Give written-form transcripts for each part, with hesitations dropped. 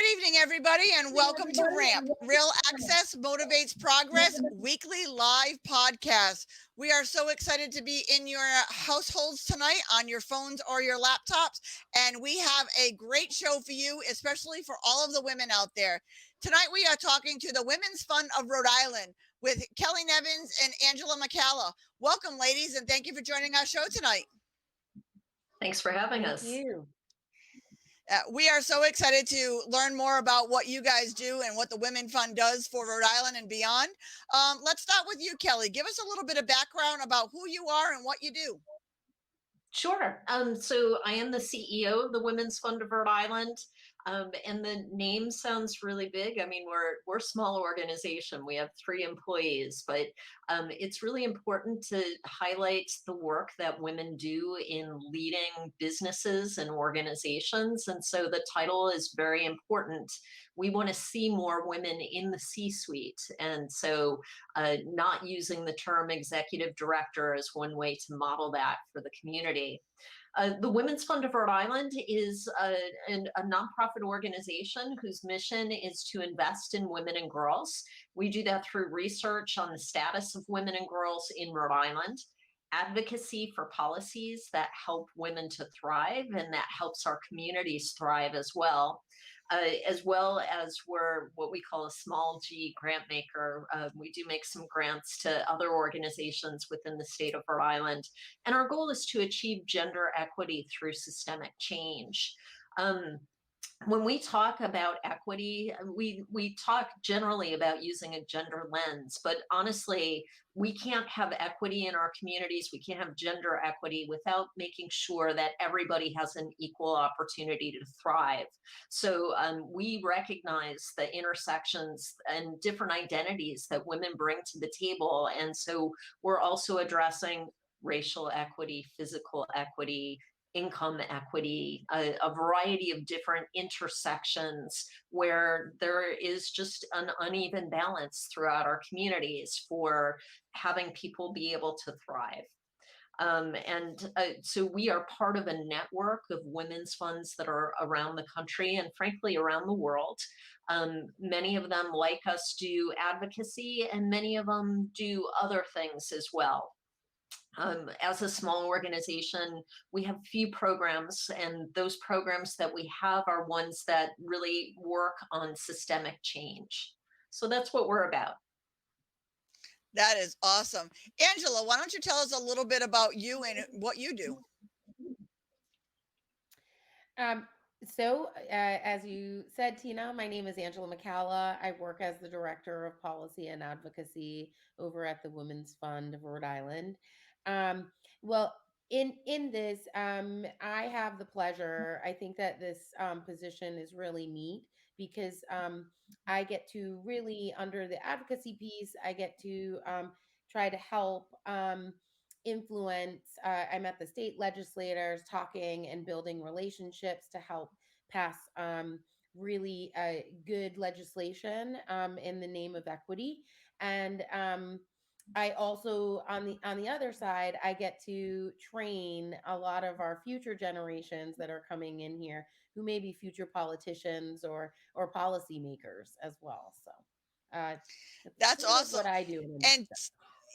Good evening, everybody, and welcome to RAMP, Real Access Motivates Progress, weekly live podcast. We are so excited to be in your households tonight on your phones or your laptops, and we have a great show for you, especially for all of the women out there. Tonight, we are talking to the Women's Fund of Rhode Island with Kelly Nevins and Angela McCalla. Welcome, ladies, and thank you for joining our show tonight. Thanks for having us. Thank you. We are so excited to learn more about what you guys do and what the Women Fund does for Rhode Island and beyond. Let's start with you, Kelly. Give us a little bit of background about who you are and what you do. Sure. So I am the CEO of the Women's Fund of Rhode Island. And the name sounds really big. I mean, we're a small organization. We have 3 employees, but it's really important to highlight the work that women do in leading businesses and organizations. And so the title is very important. We want to see more women in the C-suite. And so not using the term executive director is one way to model that for the community. The Women's Fund of Rhode Island is a nonprofit organization whose mission is to invest in women and girls. We do that through research on the status of women and girls in Rhode Island, advocacy for policies that help women to thrive and that helps our communities thrive as well as we're what we call a small G grant maker. We do make some grants to other organizations within the state of Rhode Island. And our goal is to achieve gender equity through systemic change. When we talk about equity, we talk generally about using a gender lens, but honestly, we can't have equity in our communities. We can't have gender equity without making sure that everybody has an equal opportunity to thrive. So we recognize the intersections and different identities that women bring to the table. And so we're also addressing racial equity, physical equity, income equity, a variety of different intersections where there is just an uneven balance throughout our communities for having people be able to thrive. So we are part of a network of women's funds that are around the country and frankly around the world. Many of them, like us, do advocacy and many of them do other things as well. As a small organization, we have few programs, and those programs that we have are ones that really work on systemic change. So that's what we're about. That is awesome. Angela, why don't you tell us a little bit about you and what you do? As you said, Tina, my name is Angela McCalla. I work as the Director of Policy and Advocacy over at the Women's Fund of Rhode Island. Well, in this, I have the pleasure. I think that this position is really neat because I get to really, under the advocacy piece, I get to try to help influence. I'm at the state legislators talking and building relationships to help pass really good legislation in the name of equity. And I also, on the other side, I get to train a lot of our future generations that are coming in here, who may be future politicians or policymakers as well. So that's awesome. what I do. And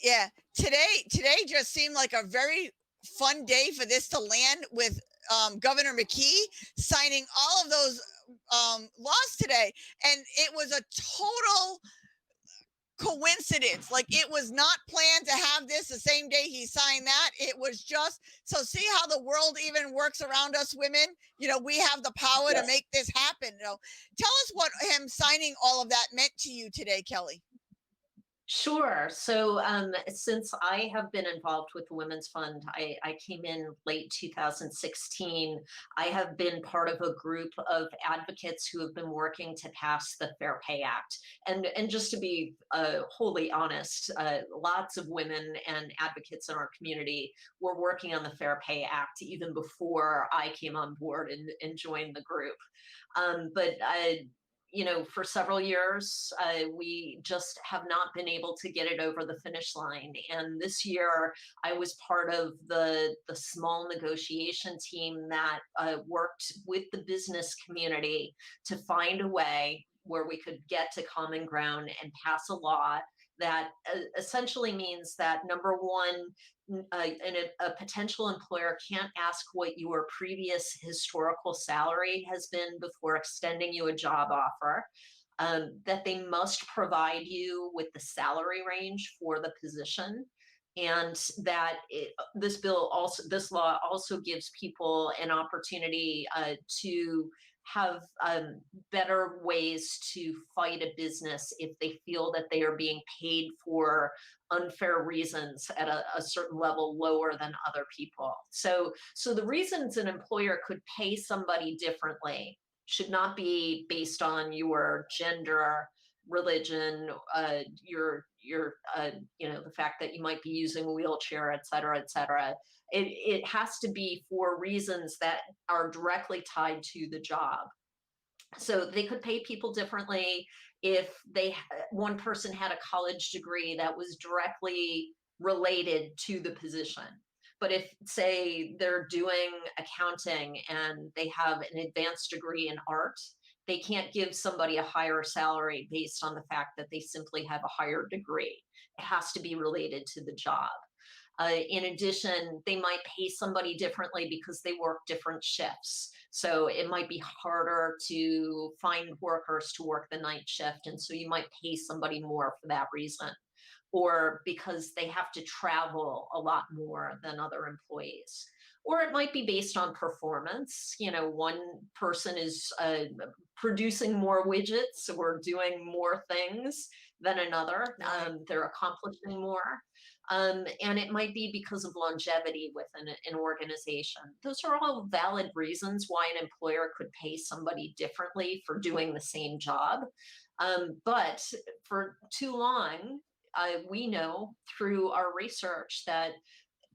yeah, today just seemed like a very fun day for this to land with Governor McKee signing all of those laws today, and it was a total coincidence. Like, it was not planned to have this the same day he signed that. It was just, so see how the world even works around us women. We have the power to make this happen. Tell us what him signing all of that meant to you today, Kelly. Sure. So since I have been involved with the Women's Fund, I came in late 2016. I have been part of a group of advocates who have been working to pass the Fair Pay Act. And just to be wholly honest, lots of women and advocates in our community were working on the Fair Pay Act even before I came on board and joined the group. But for several years, we just have not been able to get it over the finish line. And this year, I was part of the small negotiation team that worked with the business community to find a way where we could get to common ground and pass a law that essentially means that number one, a potential employer can't ask what your previous historical salary has been before extending you a job offer. That they must provide you with the salary range for the position, and that this law also gives people an opportunity to have better ways to fight a business if they feel that they are being paid for unfair reasons at a certain level lower than other people. So the reasons an employer could pay somebody differently should not be based on your gender, religion, the fact that you might be using a wheelchair, et cetera, et cetera. It has to be for reasons that are directly tied to the job. So they could pay people differently if one person had a college degree that was directly related to the position. But if, say, they're doing accounting and they have an advanced degree in art, they can't give somebody a higher salary based on the fact that they simply have a higher degree. It has to be related to the job. In addition, they might pay somebody differently because they work different shifts. So it might be harder to find workers to work the night shift. And so you might pay somebody more for that reason, or because they have to travel a lot more than other employees. Or it might be based on performance. One person is producing more widgets or doing more things than another. They're accomplishing more. And it might be because of longevity within an organization. Those are all valid reasons why an employer could pay somebody differently for doing the same job. But for too long, we know through our research that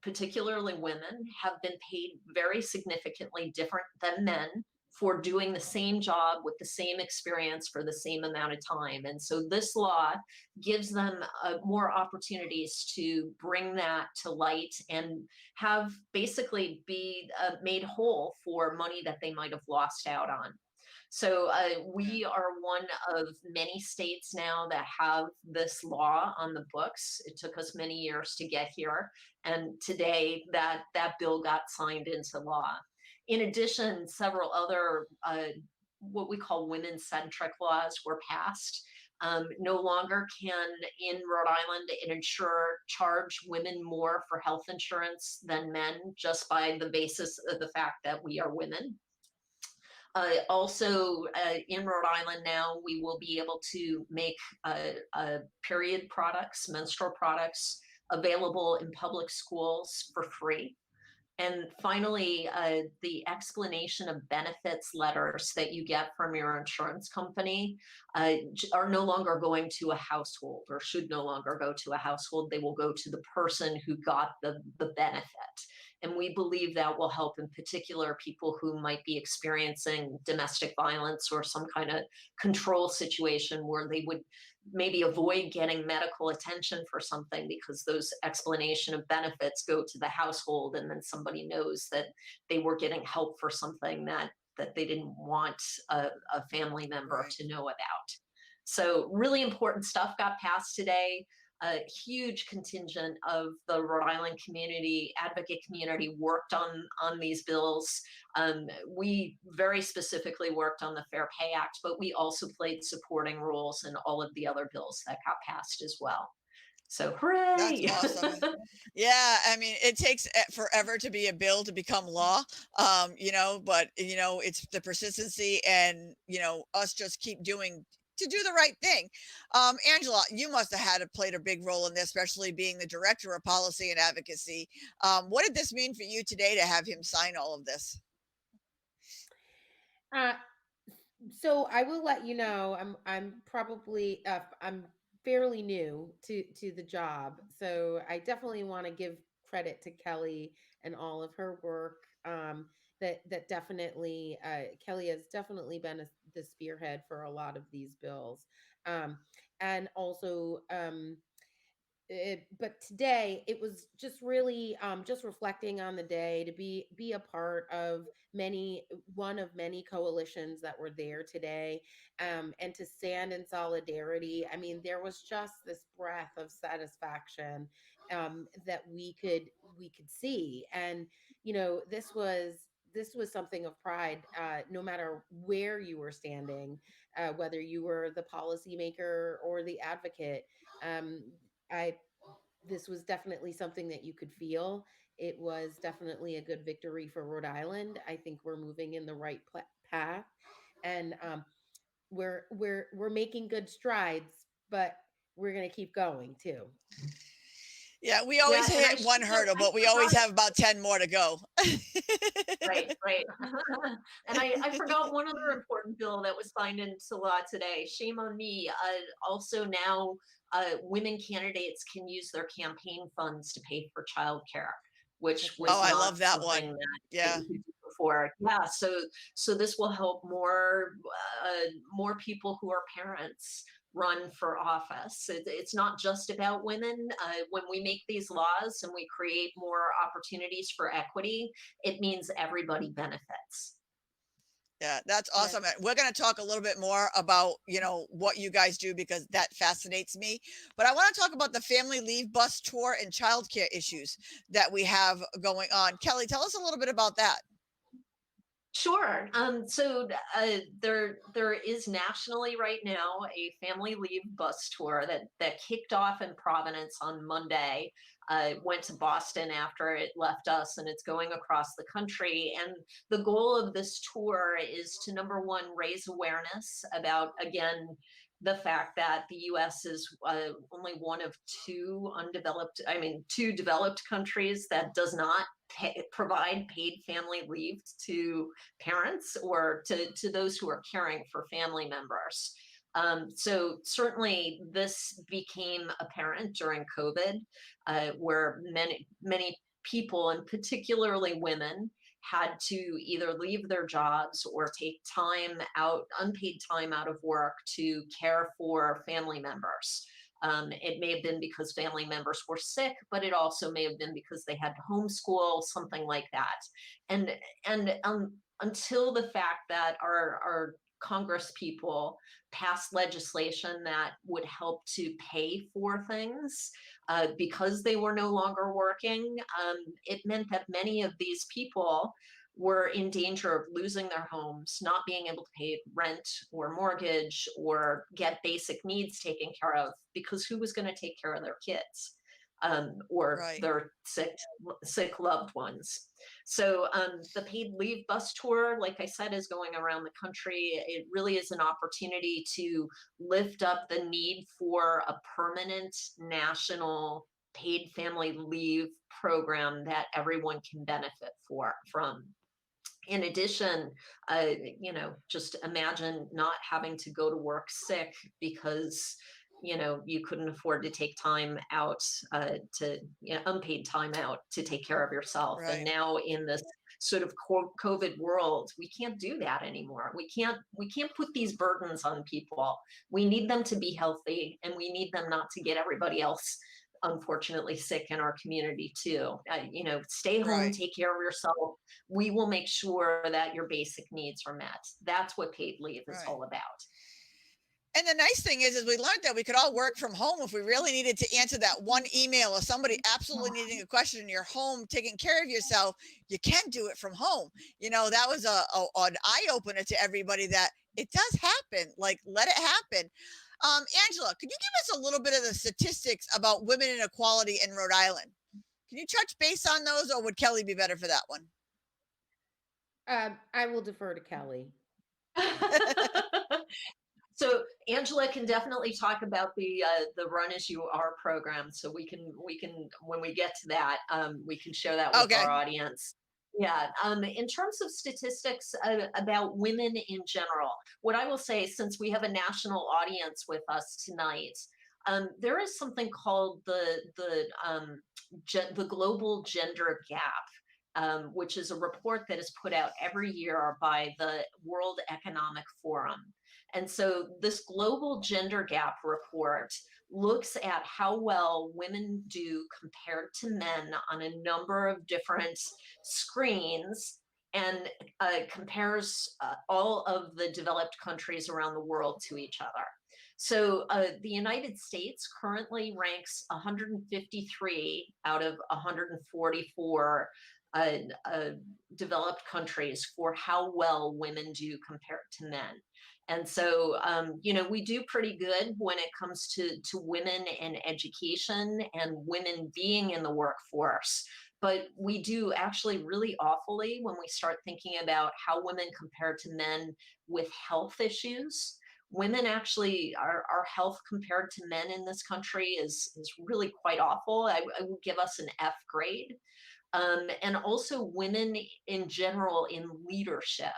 particularly women have been paid very significantly different than men for doing the same job with the same experience for the same amount of time. And so this law gives them more opportunities to bring that to light and have basically be made whole for money that they might have lost out on. So we are one of many states now that have this law on the books. It took us many years to get here, and today that bill got signed into law. In addition, several other what we call women-centric laws were passed. No longer can, in Rhode Island, an insurer charge women more for health insurance than men just by the basis of the fact that we are women. Also, in Rhode Island now, we will be able to make period products, menstrual products, available in public schools for free. And finally, the explanation of benefits letters that you get from your insurance company are no longer going to a household, or should no longer go to a household. They will go to the person who got the benefit. And we believe that will help, in particular, people who might be experiencing domestic violence or some kind of control situation where they would maybe avoid getting medical attention for something because those explanation of benefits go to the household, and then somebody knows that they were getting help for something that they didn't want a family member to know about. So really important stuff got passed today. A huge contingent of the Rhode Island community, advocate community, worked on these bills. We very specifically worked on the Fair Pay Act, but we also played supporting roles in all of the other bills that got passed as well. So hooray! That's awesome. Yeah, I mean, it takes forever to be a bill to become law, but it's the persistency and us just keep doing to do the right thing. Angela, you must have played a big role in this, especially being the director of policy and advocacy. What did this mean for you today to have him sign all of this? So I will let you know, I'm probably I'm fairly new to the job, so I definitely want to give credit to Kelly and all of her work. That definitely Kelly has definitely been the spearhead for a lot of these bills. Um, and also, but today it was just really just reflecting on the day to be a part of one of many coalitions that were there today, and to stand in solidarity. I mean, there was just this breath of satisfaction that we could see. And this was something of pride, no matter where you were standing, whether you were the policymaker or the advocate. I This was definitely something that you could feel. It was definitely a good victory for Rhode Island. I think we're moving in the right path, and we're making good strides, but we're gonna keep going too. Yeah, we always Yeah, and hit one hurdle, I but we always forgot. have about 10 more to go. Right, right. And I forgot one other important bill that was signed into law today. Shame on me. Also now, women candidates can use their campaign funds to pay for childcare, which That's Oh, right. was I not love that something one. that Yeah. you could do before. Yeah, so this will help more people who are parents run for office. It's not just about women. When we make these laws and we create more opportunities for equity, it means everybody benefits. Yeah, that's Yeah. awesome. We're going to talk a little bit more about, what you guys do because that fascinates me. But I want to talk about the family leave bus tour and childcare issues that we have going on. Kelly, tell us a little bit about that. Sure. There is nationally right now a family leave bus tour that kicked off in Providence on Monday. Went to Boston after it left us, and it's going across the country. And the goal of this tour is to, number one, raise awareness about, again, the fact that the U.S. is only one of two developed countries that does not provide paid family leave to parents or to those who are caring for family members. So certainly this became apparent during COVID, where many people, and particularly women, had to either leave their jobs or take unpaid time out of work to care for family members. It may have been because family members were sick, but it also may have been because they had to homeschool, something like that. And until the fact that our Congress people passed legislation that would help to pay for things because they were no longer working, it meant that many of these people were in danger of losing their homes, not being able to pay rent or mortgage or get basic needs taken care of, because who was going to take care of their kids or Right. their sick loved ones? So the paid leave bus tour, like I said, is going around the country. It really is an opportunity to lift up the need for a permanent national paid family leave program that everyone can benefit from. In addition, just imagine not having to go to work sick because you couldn't afford to take time out unpaid time out to take care of yourself. And Right. now in this sort of COVID world, we can't do that anymore. We can't put these burdens on people. We need them to be healthy, and we need them not to get everybody else unfortunately sick in our community too. Stay home, Right. take care of yourself. We will make sure that your basic needs are met. That's what paid leave is Right. all about. And the nice thing is we learned that we could all work from home if we really needed to answer that one email or somebody absolutely needing a question in your home, taking care of yourself. You can do it from home. That was an eye opener to everybody that it does happen. Like, let it happen. Angela, could you give us a little bit of the statistics about women inequality in Rhode Island? Can you touch base on those, or would Kelly be better for that one? I will defer to Kelly. So Angela can definitely talk about the Run As You Are program. So we can when we get to that, we can share that with Okay. our audience. Yeah. In terms of statistics about women in general, what I will say, since we have a national audience with us tonight, there is something called the global gender gap which is a report that is put out every year by the World Economic Forum. And so this global gender gap report looks at how well women do compared to men on a number of different screens, and compares all of the developed countries around the world to each other. So the United States currently ranks 153 out of 144 uh, uh, developed countries for how well women do compared to men. And so, we do pretty good when it comes to women in education and women being in the workforce. But we do actually really awfully when we start thinking about how women compare to men with health issues. Women actually, our health compared to men in this country is really quite awful. I would give us an F grade. And also women in general in leadership.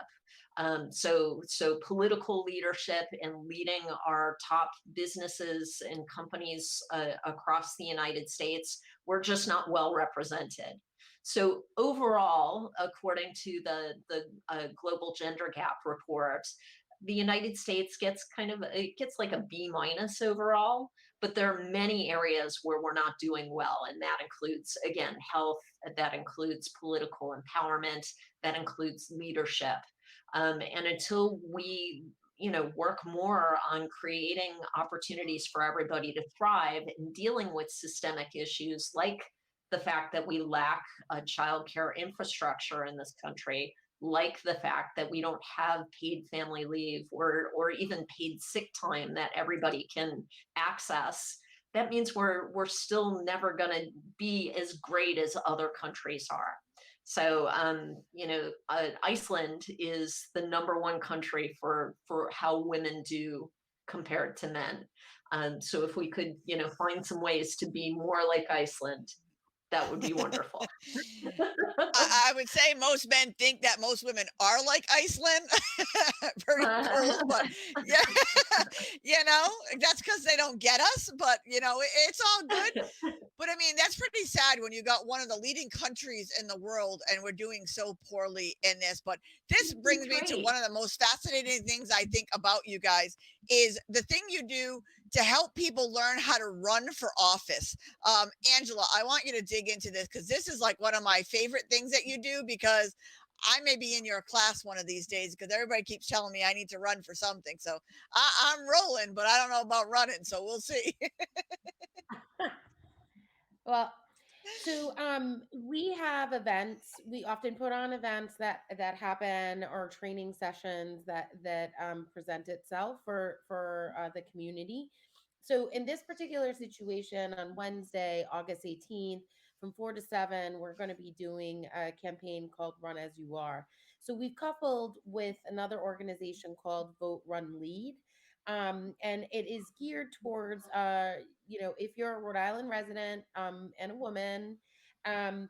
So political leadership and leading our top businesses and companies across the United States, we're just not well represented. So overall, according to the Global Gender Gap report, the United States gets it gets like a B minus overall, but there are many areas where we're not doing well. And that includes, again, health, that includes political empowerment, that includes leadership. And until we work more on creating opportunities for everybody to thrive and dealing with systemic issues like the fact that we lack a childcare infrastructure in this country, like the fact that we don't have paid family leave or even paid sick time that everybody can access, that means we're still never going to be as great as other countries are. So, Iceland is the #1 country for how women do compared to men. So if we could, find some ways to be more like Iceland, that would be wonderful. I would say most men think that most women are like Iceland. Very cruel, but yeah, that's because they don't get us. But it's all good. But I mean, that's pretty sad when you got one of the leading countries in the world and we're doing so poorly in this. But this brings me to one of the most fascinating things I think about you guys is the thing you do to help people learn how to run for office. Angela, I want you to dig into this because this is like one of my favorite things that you do because I may be in your class one of these days because everybody keeps telling me I need to run for something. So I'm rolling, but I don't know about running. So we'll see. Well, so we have events. We often put on events that happen or training sessions that present itself for the community. So in this particular situation on Wednesday, August 18th, from 4 to 7, we're going to be doing a campaign called Run As You Are. So we've coupled with another organization called Vote Run Lead. And it is geared towards if you're a Rhode Island resident and a woman, um,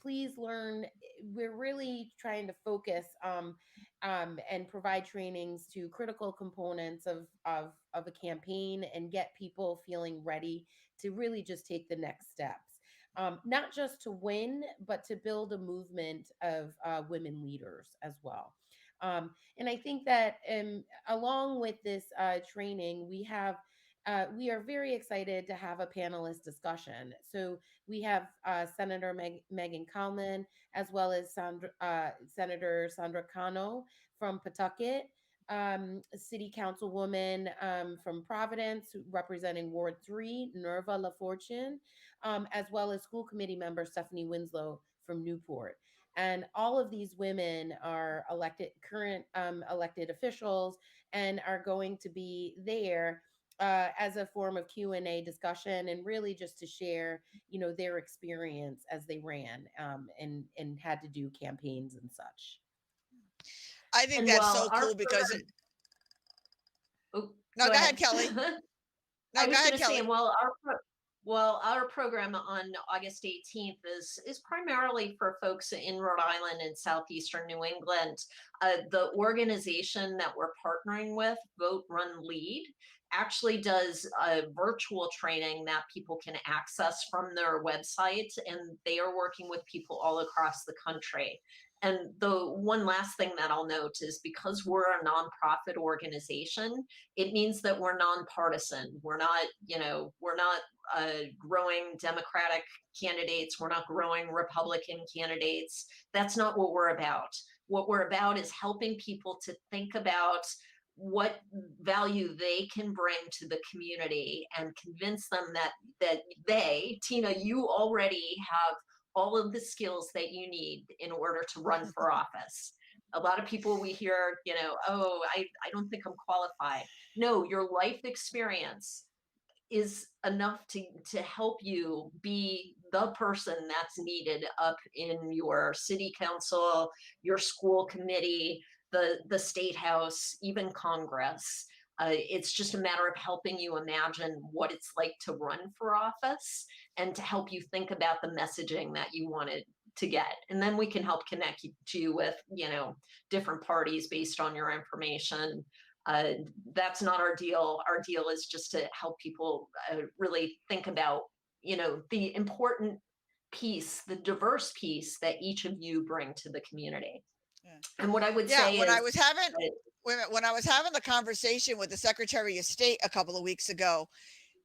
please learn. We're really trying to focus and provide trainings to critical components of a campaign and get people feeling ready to really just take the next steps. Not just to win, but to build a movement of women leaders as well. And I think that along with this training, we are very excited to have a panelist discussion. So we have Senator Megan Kalman, as well as Senator Sandra Cano from Pawtucket, City Councilwoman from Providence, representing Ward 3, Nerva LaFortune, as well as School Committee member Stephanie Winslow from Newport. And all of these women are current elected officials, and are going to be there as a form of Q&A discussion, and really just to share, their experience as they ran and had to do campaigns and such. I think And that's while so our cool because program, no, go ahead, Kelly. No, I go was ahead, going to say, Kelly. and while Well, our program on August 18th is primarily for folks in Rhode Island and southeastern New England. The organization that we're partnering with, Vote Run Lead, actually does a virtual training that people can access from their website, and they are working with people all across the country. And the one last thing that I'll note is because we're a nonprofit organization, it means that we're nonpartisan. We're not growing Democratic candidates. We're not growing Republican candidates. That's not what we're about. What we're about is helping people to think about what value they can bring to the community and convince them that Tina, you already have all of the skills that you need in order to run for office. A lot of people we hear, oh, I don't think I'm qualified. No, your life experience is enough to help you be the person that's needed up in your city council, your school committee, the state house, even Congress. It's just a matter of helping you imagine what it's like to run for office and to help you think about the messaging that you wanted to get. And then we can help connect you with, different parties based on your information. uh, that's not our deal. Our deal is just to help people really think about, the important piece, the diverse piece that each of you bring to the community. Yeah. And what I would Yeah, say when I is, was having uh, when I was having the conversation with the Secretary of State a couple of weeks ago,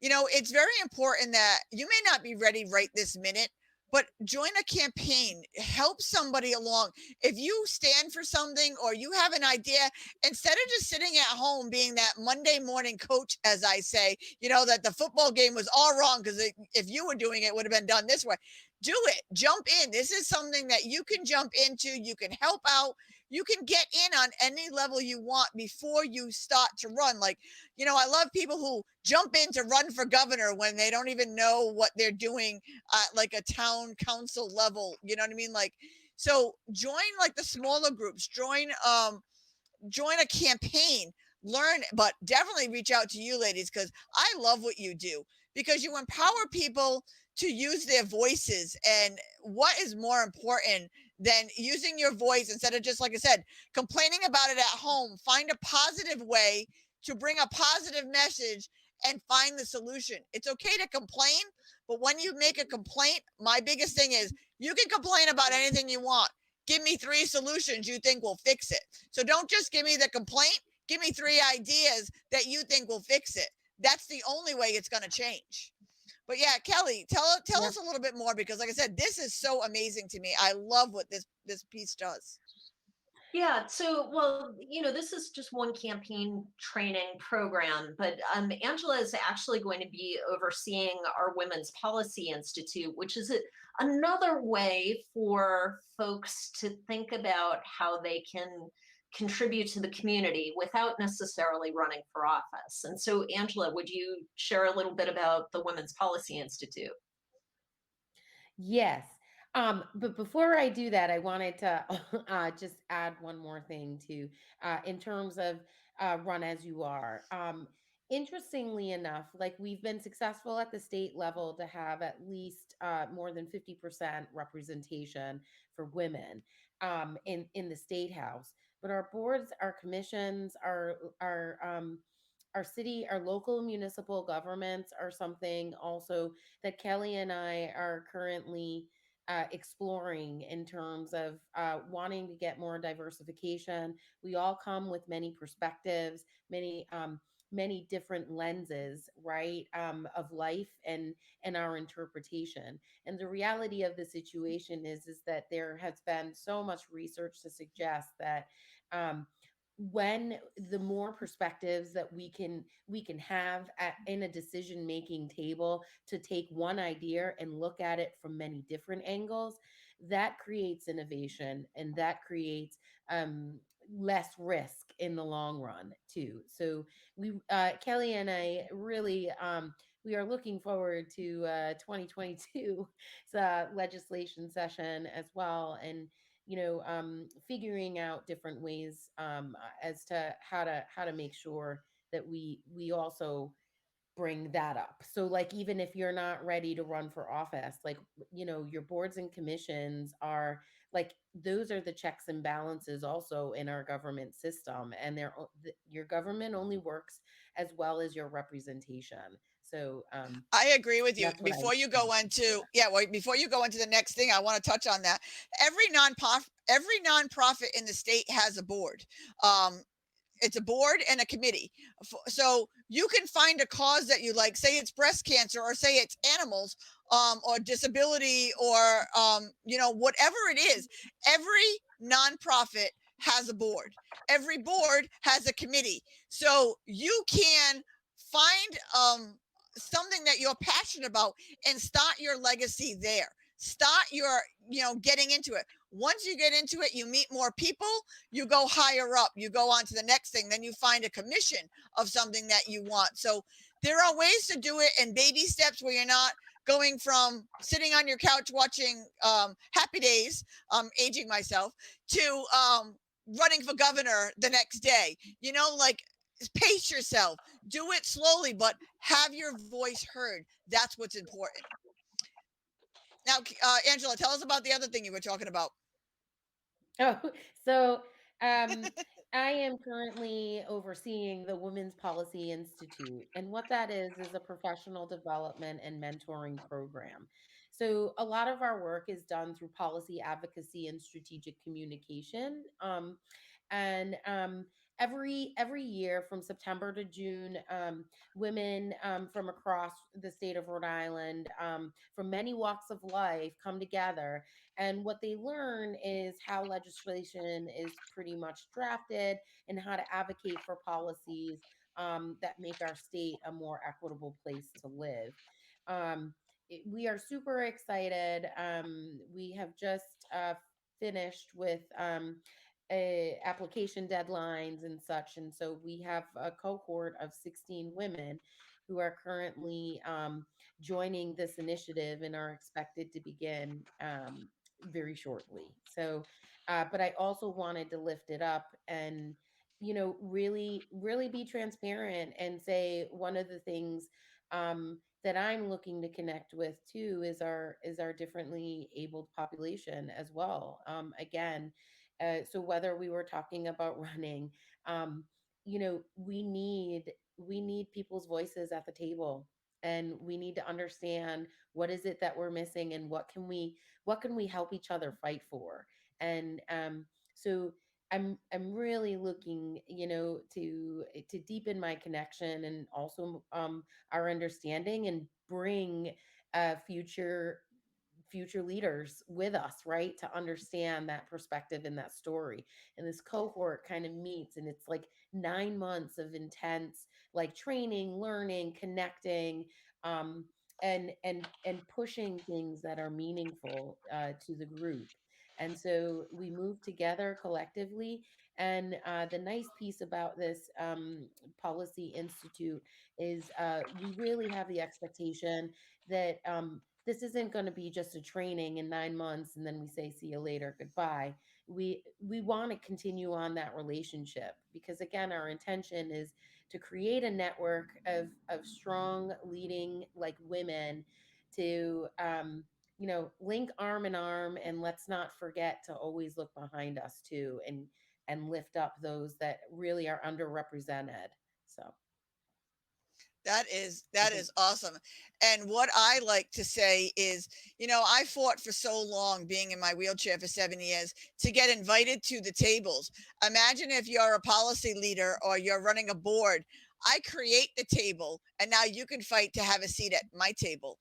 it's very important that you may not be ready right this minute, but join a campaign, help somebody along. If you stand for something or you have an idea, instead of just sitting at home being that Monday morning coach, as I say, that the football game was all wrong because if you were doing it, it would have been done this way. Do it, jump in. This is something that you can jump into. You can help out. You can get in on any level you want before you start to run. Like, I love people who jump in to run for governor when they don't even know what they're doing at like a town council level. You know what I mean? Like, so join like the smaller groups, join a campaign, learn, but definitely reach out to you ladies because I love what you do because you empower people to use their voices. And what is more important than using your voice instead of just, like I said, complaining about it at home? Find a positive way to bring a positive message and find the solution. It's okay to complain, but when you make a complaint, my biggest thing is you can complain about anything you want. Give me 3 solutions you think will fix it. So don't just give me the complaint. Give me 3 ideas that you think will fix it. That's the only way it's going to change. But yeah, Kelly, tell yeah. us a little bit more because, like I said, this is so amazing to me. I love what this piece does. Yeah, so well, this is just one campaign training program, but Angela is actually going to be overseeing our Women's Policy Institute, which is another way for folks to think about how they can contribute to the community without necessarily running for office. And so, Angela, would you share a little bit about the Women's Policy Institute? Yes. But before I do that, I wanted to just add one more thing to, in terms of run as you are. Interestingly enough, like we've been successful at the state level to have at least more than 50% representation for women in the state house. But our boards, our commissions, our city, our local municipal governments are something also that Kelly and I are currently exploring in terms of wanting to get more diversification. We all come with many perspectives, many different lenses, right, of life and our interpretation. And the reality of the situation is that there has been so much research to suggest that. When the more perspectives that we can have in a decision making table to take one idea and look at it from many different angles, that creates innovation and that creates less risk in the long run too. So Kelly and I really we are looking forward to 2022 legislation session as well, and figuring out different ways as to how to make sure that we also bring that up. So like even if you're not ready to run for office, like your boards and commissions are like those are the checks and balances also in our government system, and your government only works as well as your representation. So I agree with you. that's what I Before you go into the next thing, I want to touch on that. Every nonprofit in the state has a board. Um, it's a board and a committee. So you can find a cause that you like, say it's breast cancer, or say it's animals, or disability, or whatever it is. Every nonprofit has a board. Every board has a committee. So you can find something that you're passionate about and start your legacy there. Start your, getting into it. Once you get into it, you meet more people, you go higher up, you go on to the next thing, then you find a commission of something that you want. So there are ways to do it in baby steps where you're not going from sitting on your couch watching Happy Days, aging myself, to running for governor the next day. Like, pace yourself, do it slowly, but have your voice heard. That's what's important. Now, Angela, tell us about the other thing you were talking about. Oh, so I am currently overseeing the Women's Policy Institute. And what that is a professional development and mentoring program. So a lot of our work is done through policy advocacy and strategic communication. And every year from September to June, women from across the state of Rhode Island, from many walks of life, come together, and what they learn is how legislation is pretty much drafted and how to advocate for policies that make our state a more equitable place to live. We are super excited. We have just finished with application deadlines and such. And so we have a cohort of 16 women who are currently joining this initiative and are expected to begin very shortly. So, but I also wanted to lift it up and, really, really be transparent and say one of the things that I'm looking to connect with too is our differently abled population as well. Again, so whether we were talking about running, um, we need people's voices at the table, and we need to understand what is it that we're missing and what can we help each other fight for. And so I'm really looking, to deepen my connection and also our understanding, and bring future leaders with us, right, to understand that perspective and that story. And this cohort kind of meets, and it's like 9 months of intense, like, training, learning, connecting, um, and pushing things that are meaningful to the group. And so we move together collectively. And the nice piece about this policy institute is we really have the expectation that this isn't going to be just a training in 9 months and then we say see you later, goodbye. We want to continue on that relationship, because again, our intention is to create a network of strong leading, like, women to link arm in arm. And let's not forget to always look behind us too, and lift up those that really are underrepresented. So That is awesome. And what I like to say is, I fought for so long, being in my wheelchair for 7 years, to get invited to the tables. Imagine if you're a policy leader or you're running a board. I create the table, and now you can fight to have a seat at my table.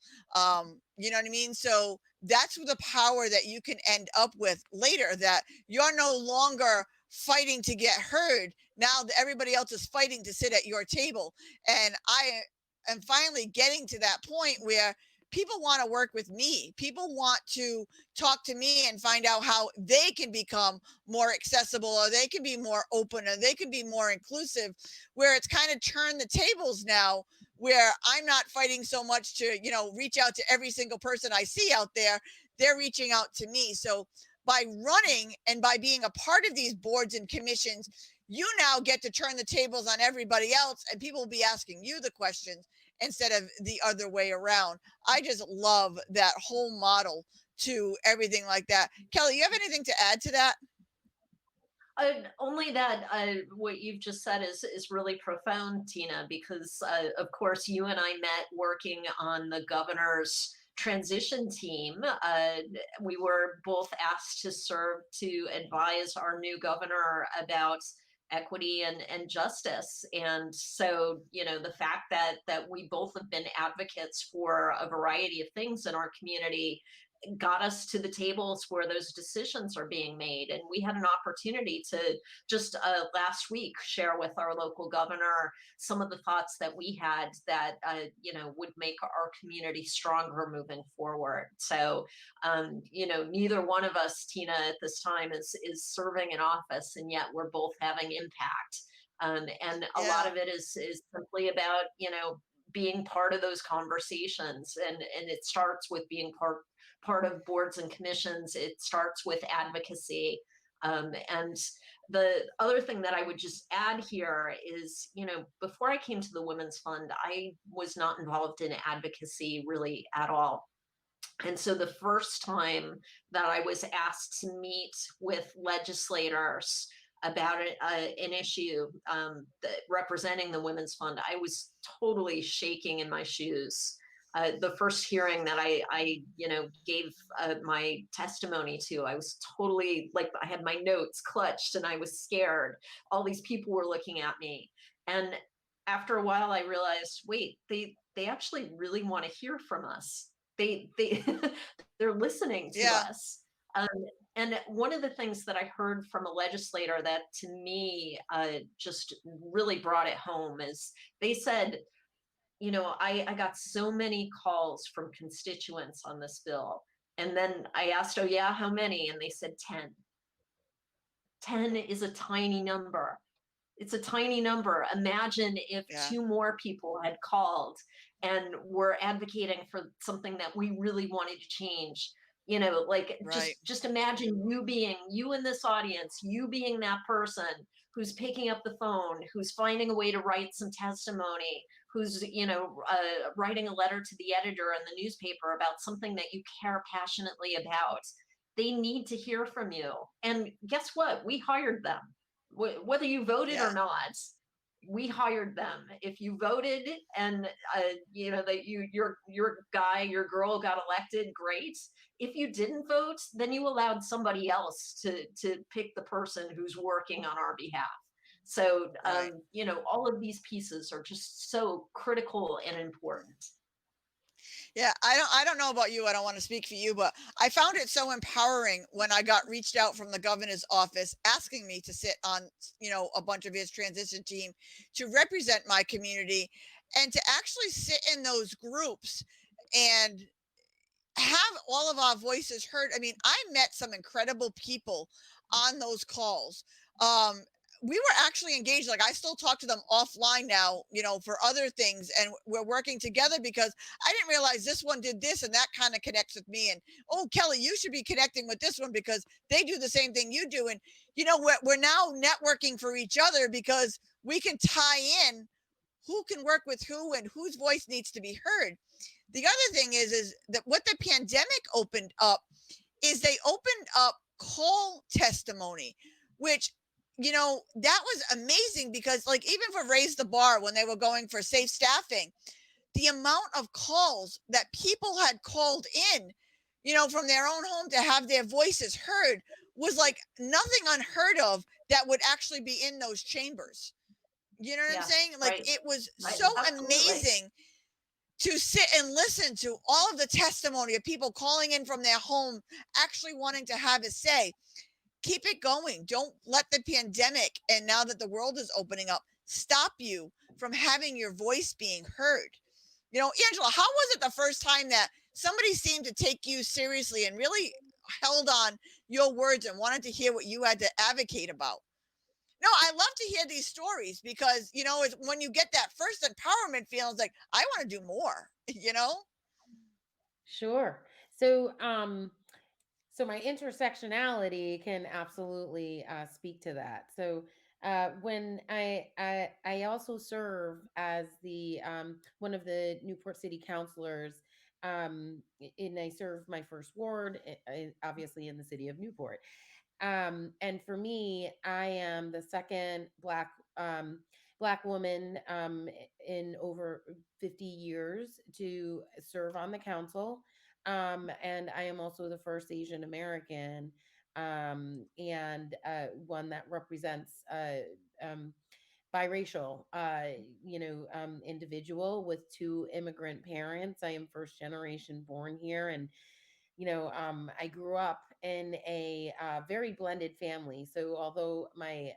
You know what I mean? So that's the power that you can end up with later, that you're no longer fighting to get heard. Now that everybody else is fighting to sit at your table. And I am finally getting to that point where people want to work with me. People want to talk to me and find out how they can become more accessible, or they can be more open, or they can be more inclusive, where it's kind of turned the tables now, where I'm not fighting so much to, reach out to every single person I see out there. They're reaching out to me. So by running and by being a part of these boards and commissions, you now get to turn the tables on everybody else, and people will be asking you the questions. instead of the other way around. I just love that whole model to everything like that. Kelly, you have anything to add to that? Only that what you've just said is really profound, Tina, because of course you and I met working on the governor's transition team. We were both asked to serve to advise our new governor about equity and justice. And so, the fact that we both have been advocates for a variety of things in our community got us to the tables where those decisions are being made. And we had an opportunity to just last week share with our local governor some of the thoughts that we had that would make our community stronger moving forward. So neither one of us, Tina, at this time is serving in office, and yet we're both having impact. And a lot Yeah, of it is simply about being part of those conversations, and it starts with being part of boards and commissions. It starts with advocacy. And the other thing that I would just add here is, before I came to the Women's Fund, I was not involved in advocacy really at all. And so the first time that I was asked to meet with legislators about an issue representing the Women's Fund, I was totally shaking in my shoes. The first hearing that I gave my testimony to, I was totally like, I had my notes clutched and I was scared. All these people were looking at me. And after a while, I realized, wait, they actually really want to hear from us. They they're listening to yeah, us. Um, and one of the things that I heard from a legislator that to me just really brought it home is they said, I got so many calls from constituents on this bill. And then I asked, oh, yeah, how many? And they said 10. 10 is a tiny number. It's a tiny number. Imagine if yeah, two more people had called and were advocating for something that we really wanted to change. Like right, just imagine you in this audience, you being that person who's picking up the phone, who's finding a way to write some testimony, who's writing a letter to the editor in the newspaper about something that you care passionately about. They need to hear from you. And guess what? We hired them. Whether you voted or yeah, not, we hired them. If you voted and that your guy, your girl got elected, great. If you didn't vote, then you allowed somebody else to pick the person who's working on our behalf. So right. all of these pieces are just so critical and important. Yeah, I don't know about you. I don't want to speak for you, but I found it so empowering when I got reached out from the governor's office asking me to sit on, a bunch of his transition team to represent my community and to actually sit in those groups and have all of our voices heard. I mean, I met some incredible people on those calls. Um, we were actually engaged. Like I still talk to them offline now, for other things, and we're working together because I didn't realize this one did this, and that kind of connects with me. And oh, Kelly, you should be connecting with this one because they do the same thing you do. And we're now networking for each other because we can tie in who can work with who and whose voice needs to be heard. The other thing is that what the pandemic opened up is they opened up call testimony, which that was amazing because like even for Raise the Bar when they were going for safe staffing, the amount of calls that people had called in, from their own home to have their voices heard was like nothing unheard of that would actually be in those chambers. You know what I'm Yeah, saying? Like right, it was right, so absolutely. amazing to sit and listen to all of the testimony of people calling in from their home, actually wanting to have a say. Keep it going. Don't let the pandemic and now that the world is opening up stop you from having your voice being heard. Angela, how was it the first time that somebody seemed to take you seriously and really held on your words and wanted to hear what you had to advocate about? No, I love to hear these stories because, it's when you get that first empowerment feeling, it's like, I want to do more, you know? Sure. So, so my intersectionality can absolutely speak to that. So, when I also serve as the one of the Newport City councilors, and I serve my first ward, obviously in the city of Newport. And for me, I am the second um, black woman in over 50 years to serve on the council, and I am also the first Asian American, and one that represents um, biracial, individual with two immigrant parents. I am first generation born here, and I grew up in a very blended family. So although my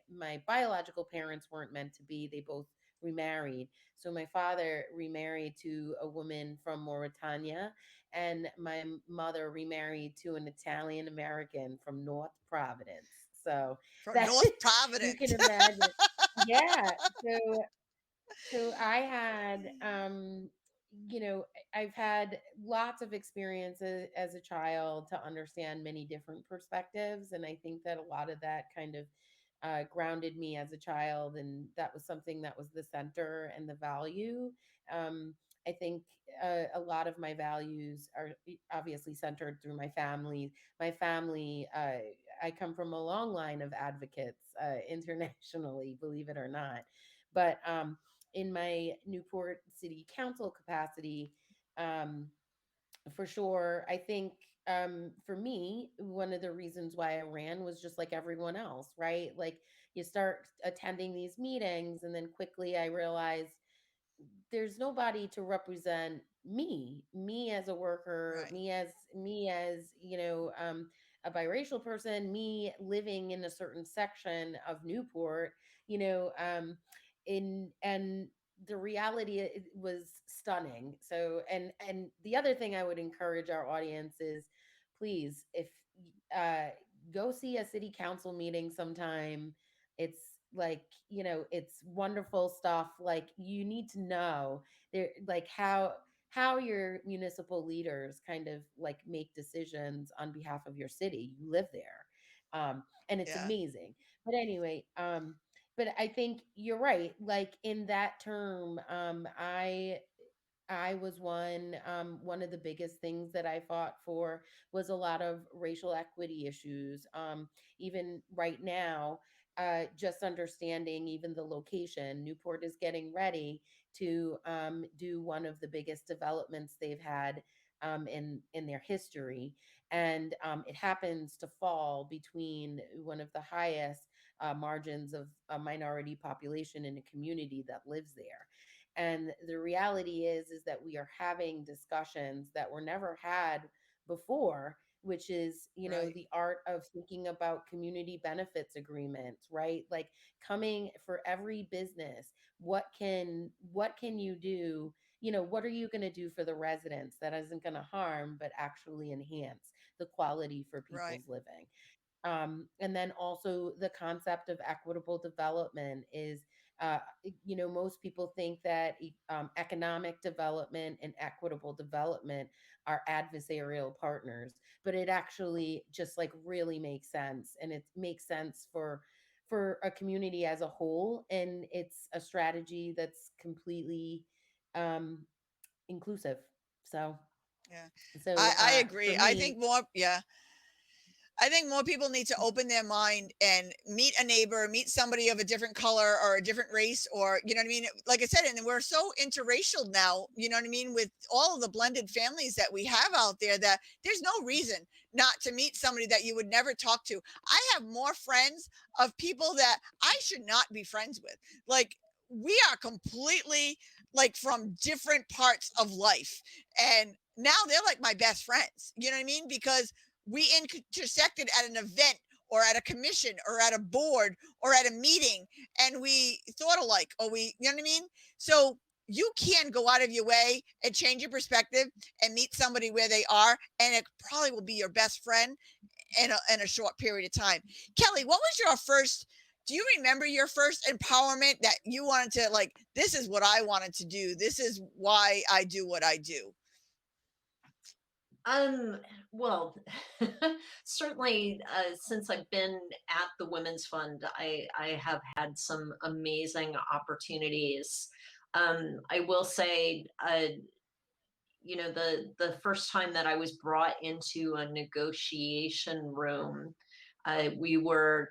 biological parents weren't meant to be, they both remarried. So my father remarried to a woman from Mauritania, and my mother remarried to an Italian American from North Providence. So From that North you can Providence. imagine. Yeah. So I had, you know, I've had lots of experiences as a child to understand many different perspectives. And I think that a lot of that kind of grounded me as a child. And that was something that was the center and the value. Um, I think a lot of my values are obviously centered through my family. My family, I come from a long line of advocates internationally, believe it or not. But in my Newport City Council capacity, um, for sure, I think for me, one of the reasons why I ran was just like everyone else, right? Like you start attending these meetings, and then quickly I realized there's nobody to represent me as a worker, Right. me as a biracial person, me living in a certain section of Newport, you know in and the reality, it was stunning. So, and the other thing I would encourage our audience is, please, if uh go see a city council meeting sometime. It's like, it's wonderful stuff. Like, you need to know there, like, how your municipal leaders kind of like make decisions on behalf of your city. You live there. And it's Yeah. amazing. But anyway, but I think you're right. Like in that term, I was one of the biggest things that I fought for was a lot of racial equity issues. Even right now, just understanding even the location, Newport is getting ready to do one of the biggest developments they've had in their history, and it happens to fall between one of the highest margins of a minority population in a community that lives there. And the reality is that we are having discussions that were never had before, which is, Right. the art of thinking about community benefits agreements, right? Like, coming for every business, what can you do? What are you going to do for the residents that isn't going to harm but actually enhance the quality for Right. people's living? And then also the concept of equitable development is, most people think that economic development and equitable development are adversarial partners, but it actually just like really makes sense, and it makes sense for a community as a whole, and it's a strategy that's completely um, inclusive. So, Yeah. so I for agree. me, I think more people need to open their mind and meet a neighbor, meet somebody of a different color or a different race, or, you know what I mean? Like I said, and we're so interracial now, you know what I mean? With all of the blended families that we have out there, that there's no reason not to meet somebody that you would never talk to. I have more friends of people that I should not be friends with. Like, we are completely like from different parts of life. And now they're like my best friends. You know what I mean? Because we intersected at an event or at a commission or at a board or at a meeting, and we thought alike, or you know what I mean? So you can go out of your way and change your perspective and meet somebody where they are, and it probably will be your best friend in a short period of time. Kelly, what was your first? Do you remember your first empowerment that you wanted to, like, this is what I wanted to do, this is why I do what I do? Um, well, certainly, since I've been at the Women's Fund, I have had some amazing opportunities. I will say, the first time that I was brought into a negotiation room, we were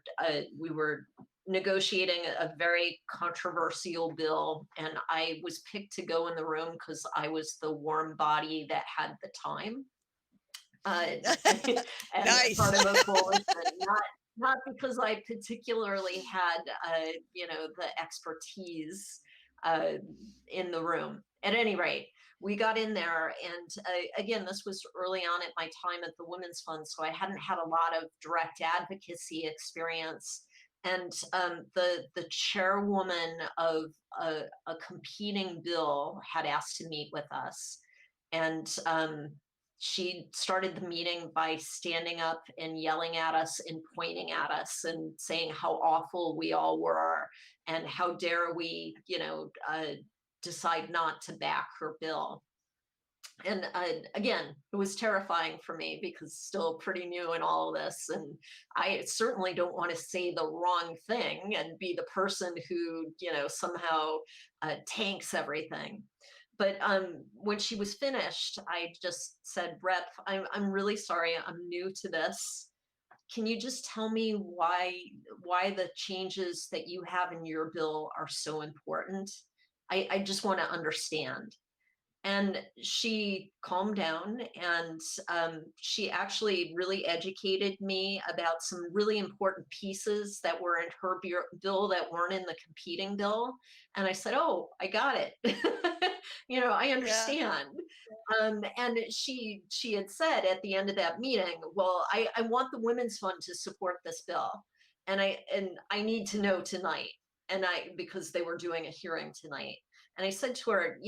negotiating a very controversial bill, and I was picked to go in the room because I was the warm body that had the time, uh, and Nice. part of a coalition, not because I particularly had, the expertise uh, in the room. At any rate, we got in there, and again, this was early on at my time at the Women's Fund, so I hadn't had a lot of direct advocacy experience. And the chairwoman of a competing bill had asked to meet with us, and she started the meeting by standing up and yelling at us and pointing at us and saying how awful we all were and how dare we, decide not to back her bill. And again, it was terrifying for me because still pretty new in all of this, and I certainly don't want to say the wrong thing and be the person who, somehow tanks everything. But when she was finished, I just said, "Rep, I'm really sorry. I'm new to this. Can you just tell me why the changes that you have in your bill are so important? I just want to understand." And she calmed down, and she actually really educated me about some really important pieces that were in her bill that weren't in the competing bill. And I said, "Oh, I got it." I Yeah. understand. And she had said at the end of that meeting, "Well, I want the Women's Fund to support this bill, and I need to know tonight." And because they were doing a hearing tonight. And I said to her,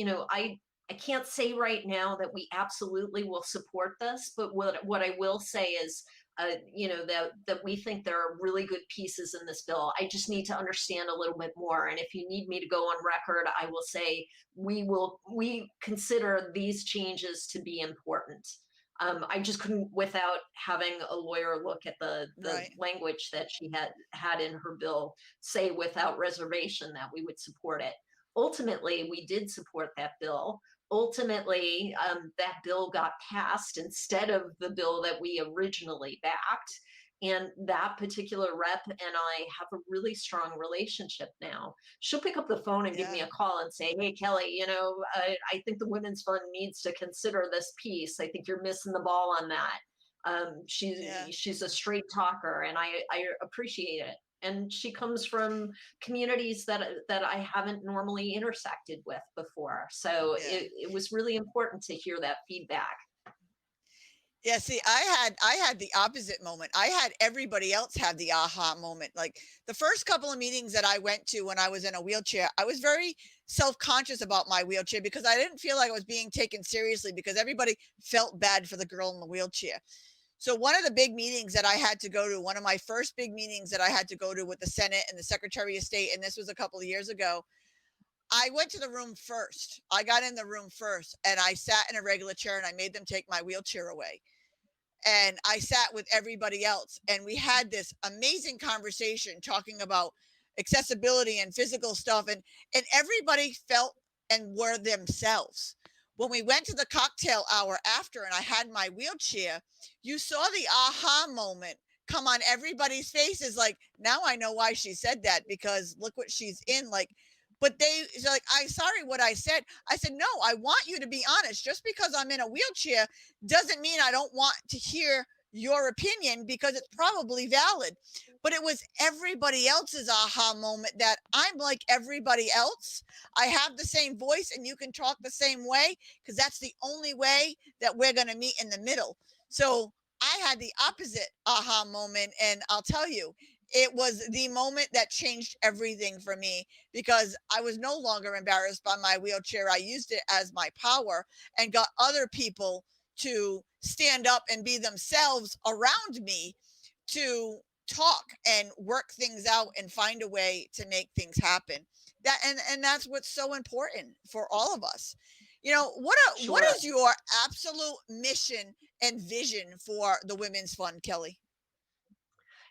I can't say right now that we absolutely will support this, but what I will say is, that we think there are really good pieces in this bill. I just need to understand a little bit more, and if you need me to go on record, I will say we consider these changes to be important. I just couldn't, without having a lawyer look at the Right. language that she had in her bill, say without reservation that we would support it. Ultimately, we did support that bill. Ultimately, that bill got passed instead of the bill that we originally backed. And that particular rep and I have a really strong relationship now. She'll pick up the phone and give me Yeah. a call and say, "Hey, Kelly, I think the Women's Fund needs to consider this piece. I think you're missing the ball on that." Yeah. She's a straight talker, and I appreciate it. And she comes from communities that I haven't normally intersected with before. So Yeah. it was really important to hear that feedback. Yeah, see, I had the opposite moment. I had everybody else have the aha moment. Like the first couple of meetings that I went to when I was in a wheelchair, I was very self-conscious about my wheelchair because I didn't feel like I was being taken seriously because everybody felt bad for the girl in the wheelchair. So one of the big meetings that I had to go to, one of my first big meetings that I had to go to with the Senate and the Secretary of State, and this was a couple of years ago, I went to the room first. I got in the room first and I sat in a regular chair and I made them take my wheelchair away, and I sat with everybody else and we had this amazing conversation talking about accessibility and physical stuff, and everybody felt and were themselves. When we went to the cocktail hour after and I had my wheelchair, you saw the aha moment come on everybody's faces, like, now I know why she said that because look what she's in, like, but they're like, "I'm sorry what I said." I said, "No, I want you to be honest. Just because I'm in a wheelchair doesn't mean I don't want to hear your opinion because it's probably valid." But it was everybody else's aha moment that I'm like everybody else. I have the same voice and you can talk the same way because that's the only way that we're going to meet in the middle. So I had the opposite aha moment. And I'll tell you, it was the moment that changed everything for me because I was no longer embarrassed by my wheelchair. I used it as my power and got other people to stand up and be themselves around me to talk and work things out and find a way to make things happen. That and that's what's so important for all of us. What Sure. is your absolute mission and vision for the Women's Fund, Kelly?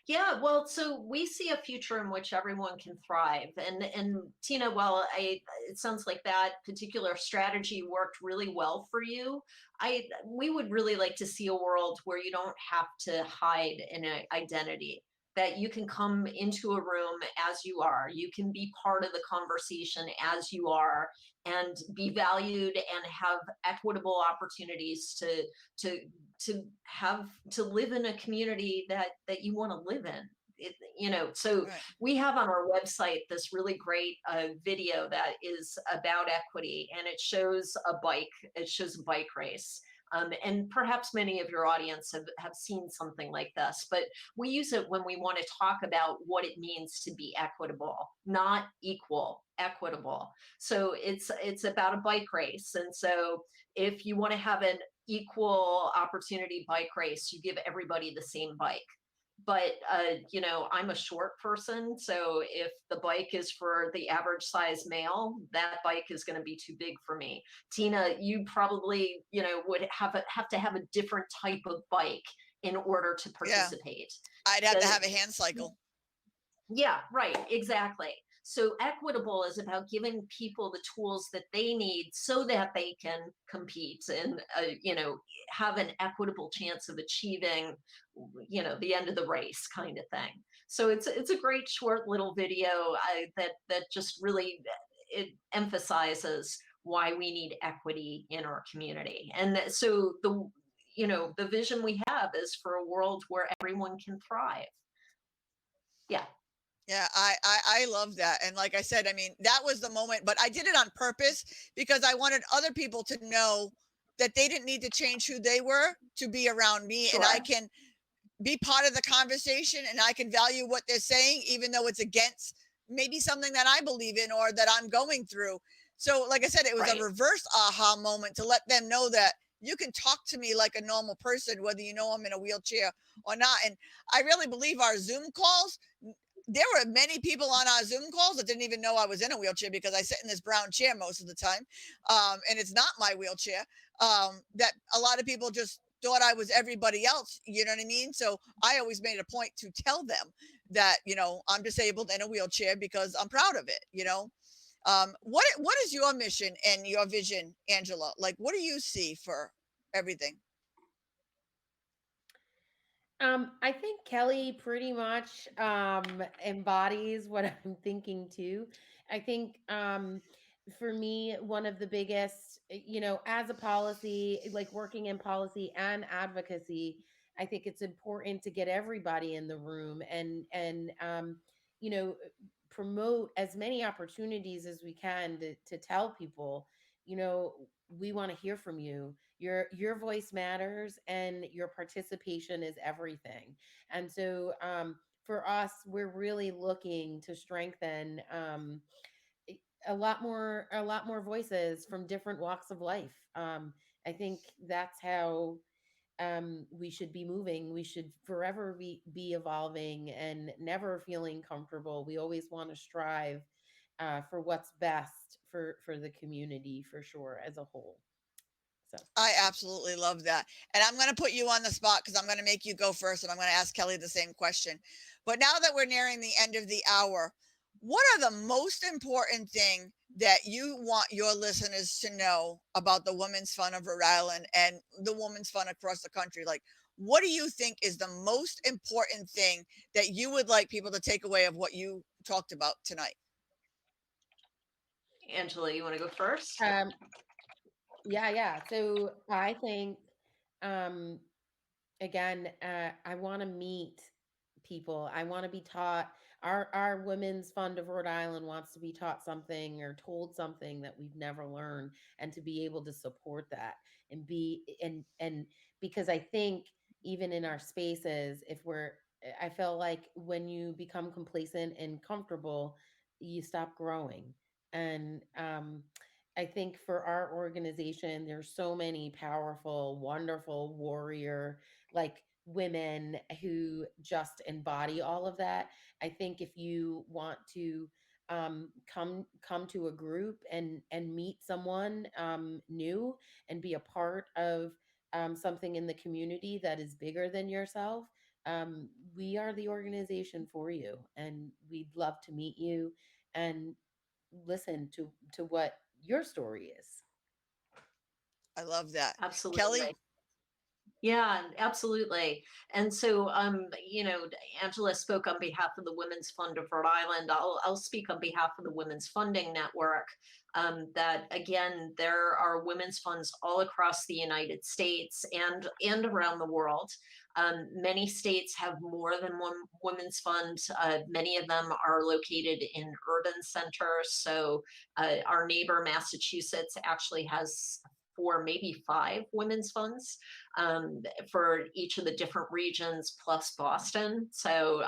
Yeah, well, so we see a future in which everyone can thrive. And Tina, while I it sounds like that particular strategy worked really well for you, I we would really like to see a world where you don't have to hide an identity. That you can come into a room as you are. You can be part of the conversation as you are and be valued and have equitable opportunities to to live in a community that you want to live in. So Right. we have on our website this really great video that is about equity, and it shows a bike race. And perhaps many of your audience have seen something like this, but we use it when we want to talk about what it means to be equitable, not equal, equitable. So it's about a bike race. And so if you want to have an equal opportunity bike race, you give everybody the same bike. But I'm a short person, so if the bike is for the average size male, that bike is going to be too big for me. Tina, you probably would have to have a different type of bike in order to Yeah. participate. I'd have to The have a hand cycle. Yeah, right, exactly. So equitable is about giving people the tools that they need so that they can compete and have an equitable chance of achieving the end of the race kind of thing. So it's a great short little video that just really it emphasizes why we need equity in our community. And so the vision we have is for a world where everyone can thrive. Yeah. Yeah, I love that. And like I said, I mean, that was the moment, but I did it on purpose because I wanted other people to know that they didn't need to change who they were to be around me, and I Sure. can be part of the conversation and I can value what they're saying, even though it's against maybe something that I believe in or that I'm going through. So, like I said, it was a Right. reverse aha moment to let them know that you can talk to me like a normal person, whether you know I'm in a wheelchair or not. And I really believe our Zoom calls, there were many people on our Zoom calls that didn't even know I was in a wheelchair because I sit in this brown chair most of the time. And it's not my wheelchair. That a lot of people just thought I was everybody else. You know what I mean? So I always made a point to tell them that, I'm disabled in a wheelchair because I'm proud of it. What is your mission and your vision, Angela? Like, what do you see for everything? I think Kelly pretty much embodies what I'm thinking too. I think for me, one of the biggest, as a policy, like working in policy and advocacy, I think it's important to get everybody in the room and you know promote as many opportunities as we can to tell people, we want to hear from you. Your voice matters and your participation is everything. And so for us, we're really looking to strengthen a lot more voices from different walks of life. I think that's how we should be moving. We should forever be evolving and never feeling comfortable. We always want to strive for what's best for the community, for sure, as a whole. So I absolutely love that. And I'm going to put you on the spot because I'm going to make you go first and I'm going to ask Kelly the same question. But now that we're nearing the end of the hour, what are the most important thing that you want your listeners to know about the Women's Fund of Rhode Island and the Women's Fund across the country? Like, what do you think is the most important thing that you would like people to take away of what you talked about tonight? Angela, you want to go first? um, yeah. So I think um, again, I want to meet people. I want to be taught. Our Women's Fund of Rhode Island wants to be taught something or told something that we've never learned, and to be able to support that and be and because I think even in our spaces, if we're I feel like when you become complacent and comfortable, you stop growing. And I think for our organization, there's so many powerful, wonderful warrior like women who just embody all of that. I think if you want to come to a group and meet someone new and be a part of something in the community that is bigger than yourself. We are the organization for you, and we'd love to meet you and listen to what your story is. I love that. Kelly? Absolutely. Yeah, absolutely. And so, Angela spoke on behalf of the Women's Fund of Rhode Island. I'll speak on behalf of the Women's Funding Network. That again, there are women's funds all across the United States and around the world. Many states have more than one women's fund. Many of them are located in urban centers. So, our neighbor Massachusetts actually has four, maybe five women's funds for each of the different regions plus Boston. So,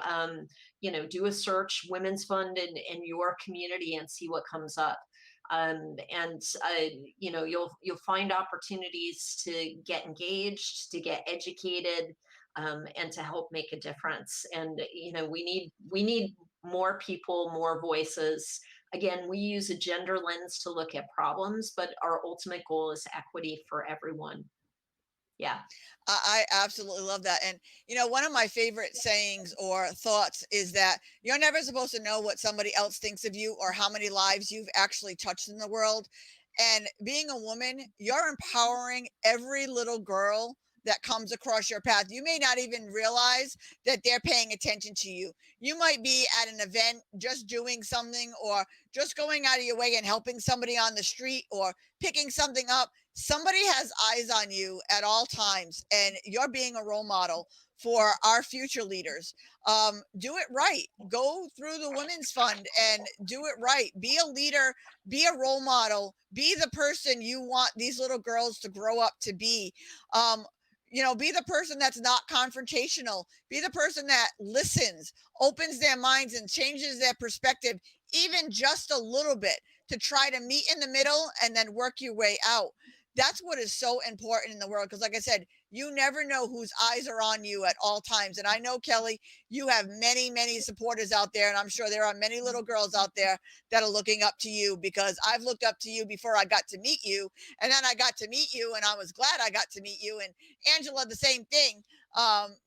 do a search Women's Fund in your community and see what comes up. And you'll find opportunities to get engaged, to get educated, and to help make a difference. And we need more people, more voices. Again, we use a gender lens to look at problems, but our ultimate goal is equity for everyone. Yeah. I absolutely love that. And, one of my favorite sayings or thoughts is that you're never supposed to know what somebody else thinks of you or how many lives you've actually touched in the world. And being a woman, you're empowering every little girl that comes across your path. You may not even realize that they're paying attention to you. You might be at an event just doing something or just going out of your way and helping somebody on the street or picking something up. Somebody has eyes on you at all times, and you're being a role model for our future leaders. Do it right. Go through the Women's Fund and do it right. Be a leader, be a role model, be the person you want these little girls to grow up to be. Be the person that's not confrontational, be the person that listens, opens their minds, and changes their perspective, even just a little bit, to try to meet in the middle and then work your way out. That's what is so important in the world. Because, like I said, you never know whose eyes are on you at all times. And I know, Kelly, you have many, many supporters out there. And I'm sure there are many little girls out there that are looking up to you, because I've looked up to you before I got to meet you. And then I got to meet you, and I was glad I got to meet you. And Angela, the same thing.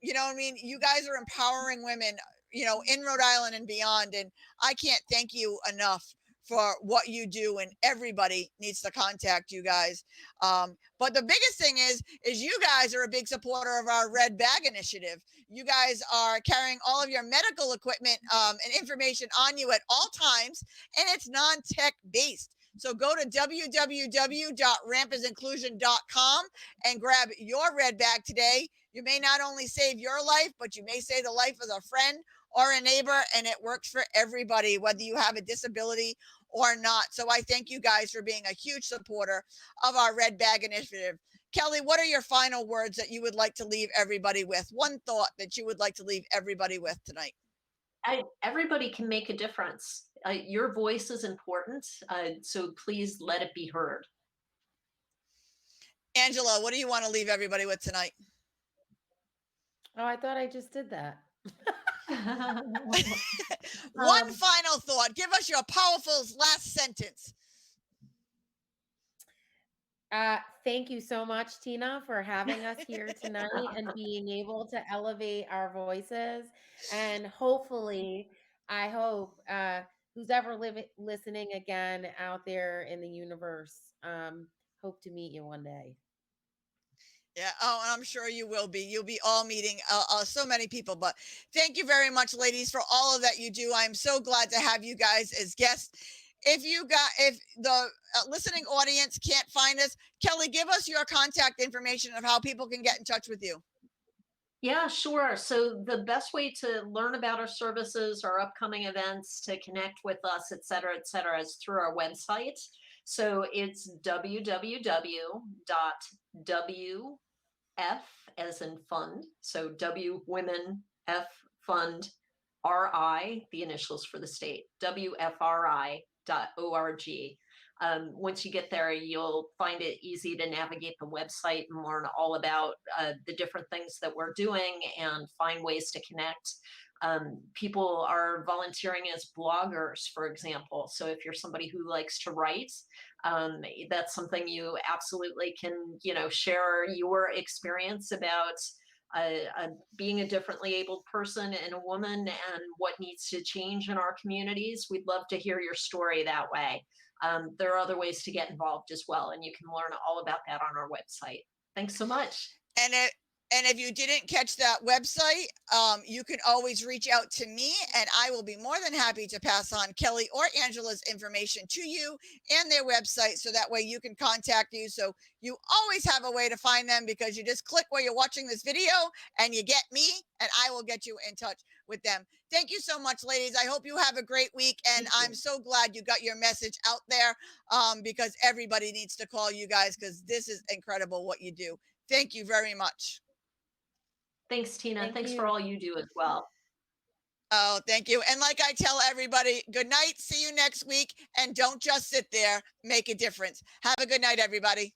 You know what I mean? You guys are empowering women, in Rhode Island and beyond. And I can't thank you enough for what you do, and everybody needs to contact you guys. But the biggest thing is you guys are a big supporter of our Red Bag Initiative. You guys are carrying all of your medical equipment and information on you at all times, and it's non-tech based. So go to www.rampisinclusion.com and grab your red bag today. You may not only save your life, but you may save the life of a friend or a neighbor, and it works for everybody, whether you have a disability or not. So I thank you guys for being a huge supporter of our Red Bag Initiative. Kelly, what are your final words that you would like to leave everybody with? One thought that you would like to leave everybody with tonight. Everybody can make a difference. Your voice is important, so please let it be heard. Angela, what do you want to leave everybody with tonight? Oh, I thought I just did that. One final thought. Give us your powerful last sentence. Thank you so much, Tina, for having us here tonight and being able to elevate our voices. And hopefully, I hope who's ever listening again out there in the universe, hope to meet you one day. Yeah. Oh, and I'm sure you will be. You'll be all meeting so many people. But thank you very much, ladies, for all of that you do. I'm so glad to have you guys as guests. If the listening audience can't find us, Kelly, give us your contact information of how people can get in touch with you. Yeah, sure. So the best way to learn about our services, our upcoming events, to connect with us, et cetera, is through our website. So it's www.wf as in fund. So W women F fund RI, the initials for the state, WFRI.org. Once you get there, you'll find it easy to navigate the website and learn all about the different things that we're doing and find ways to connect. People are volunteering as bloggers, for example. So if you're somebody who likes to write, that's something you absolutely can, share your experience about being a differently abled person and a woman and what needs to change in our communities. We'd love to hear your story that way. There are other ways to get involved as well, and you can learn all about that on our website. Thanks so much. And if you didn't catch that website, you can always reach out to me, and I will be more than happy to pass on Kelly or Angela's information to you and their website, so that way you can contact you. So you always have a way to find them, because you just click where you're watching this video and you get me, and I will get you in touch with them. Thank you so much, ladies. I hope you have a great week, and I'm so glad you got your message out there, because everybody needs to call you guys, because this is incredible what you do. Thank you very much. Thanks, Tina. Thank Thanks you. for all you do as well. Oh, thank you. And like I tell everybody, good night. See you next week. And don't just sit there. Make a difference. Have a good night, everybody.